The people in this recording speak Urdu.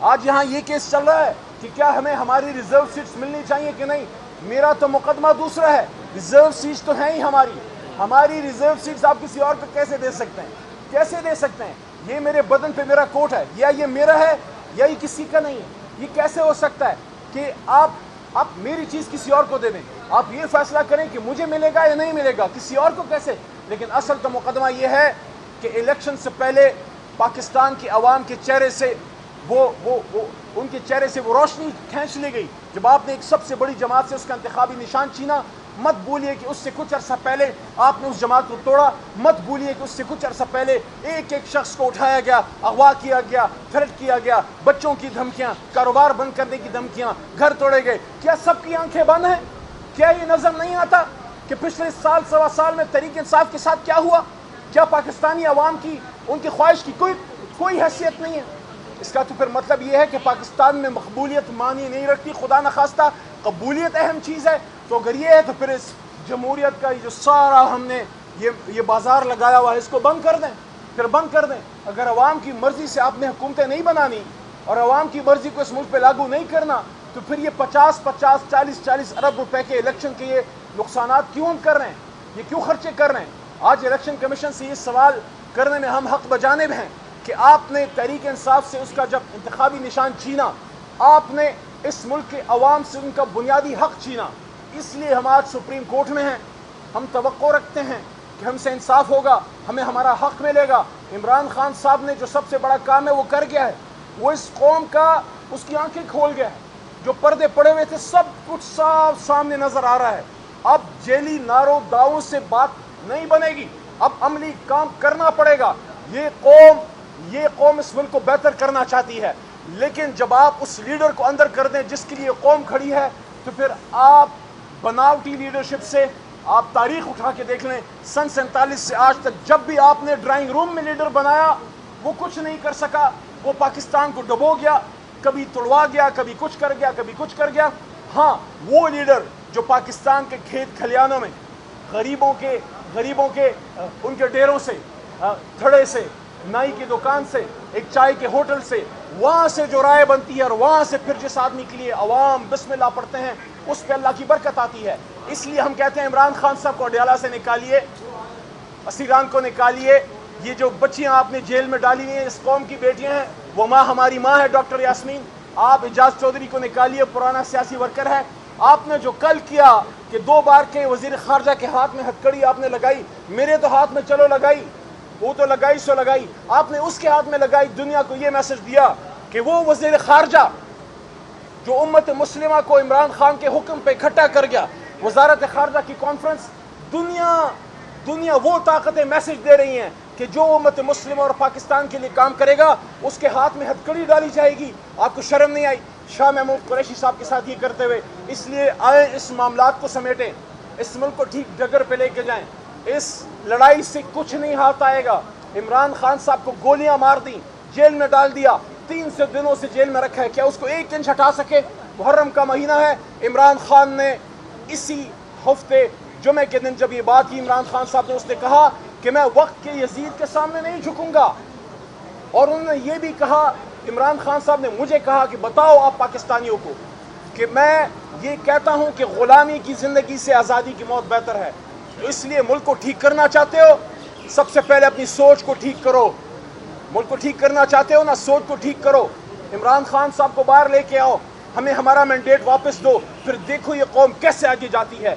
آج یہاں یہ کیس چل رہا ہے کہ کیا ہمیں ہماری ریزرو سیٹس ملنی چاہیے کہ نہیں. میرا تو مقدمہ دوسرا ہے. ریزرو سیٹس تو ہیں ہی ہماری ریزرو سیٹس آپ کسی اور کو کیسے دے سکتے ہیں؟ کیسے دے سکتے ہیں؟ یہ میرے بدن پہ میرا کوٹ ہے، یا یہ میرا ہے یا یہ کسی کا نہیں ہے. یہ کیسے ہو سکتا ہے کہ آپ میری چیز کسی اور کو دے دیں؟ آپ یہ فیصلہ کریں کہ مجھے ملے گا یا نہیں ملے گا، کسی اور کو کیسے؟ لیکن اصل تو مقدمہ یہ ہے کہ الیکشن سے پہلے پاکستان کی عوام کے چہرے سے ان کے چہرے سے وہ روشنی کھینچ لی گئی جب آپ نے ایک سب سے بڑی جماعت سے اس کا انتخابی نشان چھینا. مت بولیے کہ اس سے کچھ عرصہ پہلے آپ نے اس جماعت کو توڑا. مت بولیے کہ اس سے کچھ عرصہ پہلے ایک شخص کو اٹھایا گیا، اغوا کیا گیا، تھریٹ کیا گیا، بچوں کی دھمکیاں، کاروبار بند کرنے کی دھمکیاں، گھر توڑے گئے. کیا سب کی آنکھیں بند ہیں؟ کیا یہ نظر نہیں آتا کہ پچھلے سال سوا سال میں تحریک انصاف کے ساتھ کیا ہوا؟ کیا پاکستانی عوام کی ان کی خواہش کی کوئی حیثیت نہیں ہے؟ اس کا تو پھر مطلب یہ ہے کہ پاکستان میں مقبولیت معنی نہیں رکھتی. خدا نخواستہ قبولیت اہم چیز ہے. تو اگر یہ ہے تو پھر اس جمہوریت کا جو سارا ہم نے یہ بازار لگایا ہوا ہے اس کو بند کر دیں. پھر بند کر دیں. اگر عوام کی مرضی سے آپ نے حکومتیں نہیں بنانی اور عوام کی مرضی کو اس ملک پہ لاگو نہیں کرنا تو پھر یہ 40 ارب روپے کے الیکشن کے یہ نقصانات کیوں ہم کر رہے ہیں؟ یہ کیوں خرچے کر رہے ہیں؟ آج الیکشن کمیشن سے یہ سوال کرنے میں ہم حق بجانب ہیں کہ آپ نے تحریک انصاف سے اس کا جب انتخابی نشان چھینا، آپ نے اس ملک کے عوام سے ان کا بنیادی حق چھینا. اس لیے ہم آج سپریم کورٹ میں ہیں. ہم توقع رکھتے ہیں کہ ہم سے انصاف ہوگا، ہمیں ہمارا حق ملے گا. عمران خان صاحب نے جو سب سے بڑا کام ہے وہ کر گیا ہے. وہ اس قوم کا اس کی آنکھیں کھول گیا ہے. جو پردے پڑے ہوئے تھے سب کچھ صاف سامنے نظر آ رہا ہے. اب جیلی نارو داؤں سے بات نہیں بنے گی. اب عملی کام کرنا پڑے گا. یہ قوم اس ملک کو بہتر کرنا چاہتی ہے، لیکن جب آپ اس لیڈر کو اندر کر دیں جس کے لیے قوم کھڑی ہے تو پھر آپ بناوٹی لیڈرشپ سے آپ تاریخ اٹھا کے دیکھ لیں. سن 47 سے آج تک جب بھی آپ نے ڈرائنگ روم میں لیڈر بنایا وہ کچھ نہیں کر سکا. وہ پاکستان کو ڈبو گیا، کبھی توڑوا گیا، کبھی کچھ کر گیا، کبھی کچھ کر گیا. ہاں، وہ لیڈر جو پاکستان کے کھیت کھلیانوں میں غریبوں کے ان کے ڈیروں سے، تھڑے سے، نائی کی دکان سے، ایک چائے کے ہوٹل سے، وہاں سے جو رائے بنتی ہے اور وہاں سے پھر جس آدمی کے لیے عوام بسم اللہ پڑھتے ہیں اس پہ اللہ کی برکت آتی ہے. اس لیے ہم کہتے ہیں عمران خان صاحب کو اڈیالہ سے نکالیے، اسیران کو نکالیے. یہ جو بچیاں آپ نے جیل میں ڈالی ہوئی ہیں اس قوم کی بیٹیاں ہیں، وہ ماں ہماری ماں ہے ڈاکٹر یاسمین. آپ اعجاز چودھری کو نکالیے، پرانا سیاسی ورکر ہے. آپ نے جو کل کیا کہ 2 بار کے وزیر خارجہ کے ہاتھ میں ہتھکڑی آپ نے لگائی، میرے تو ہاتھ میں چلو لگائی، وہ تو لگائی سو لگائی، آپ نے اس کے ہاتھ میں لگائی. دنیا کو یہ میسج دیا کہ وہ وزیر خارجہ جو امت مسلمہ کو عمران خان کے حکم پہ اکٹھا کر گیا، وزارت خارجہ کی کانفرنس، دنیا وہ طاقتیں میسج دے رہی ہیں کہ جو امت مسلمہ اور پاکستان کے لیے کام کرے گا اس کے ہاتھ میں ہتھکڑی ڈالی جائے گی. آپ کو شرم نہیں آئی شاہ محمود قریشی صاحب کے ساتھ یہ کرتے ہوئے؟ اس لیے آئیں اس معاملات کو سمیٹیں، اس ملک کو ٹھیک ڈگر پہ لے کے جائیں. اس لڑائی سے کچھ نہیں ہاتھ آئے گا. عمران خان صاحب کو گولیاں مار دیں، جیل میں ڈال دیا، 3 دنوں سے جیل میں رکھا ہے. کیا اس کو 1 انچ ہٹا سکے؟ محرم کا مہینہ ہے. عمران خان نے اسی ہفتے جمعے کے دن جب یہ بات کی، عمران خان صاحب نے اس نے کہا کہ میں وقت کے یزید کے سامنے نہیں جھکوں گا. اور انہوں نے یہ بھی کہا، عمران خان صاحب نے مجھے کہا کہ بتاؤ آپ پاکستانیوں کو کہ میں یہ کہتا ہوں کہ غلامی کی زندگی سے آزادی کی موت بہتر ہے. تو اس لیے ملک کو ٹھیک کرنا چاہتے ہو، سب سے پہلے اپنی سوچ کو ٹھیک کرو. ملک کو ٹھیک کرنا چاہتے ہو نا، سوچ کو ٹھیک کرو. عمران خان صاحب کو باہر لے کے آؤ، ہمیں ہمارا مینڈیٹ واپس دو، پھر دیکھو یہ قوم کیسے آگے جاتی ہے.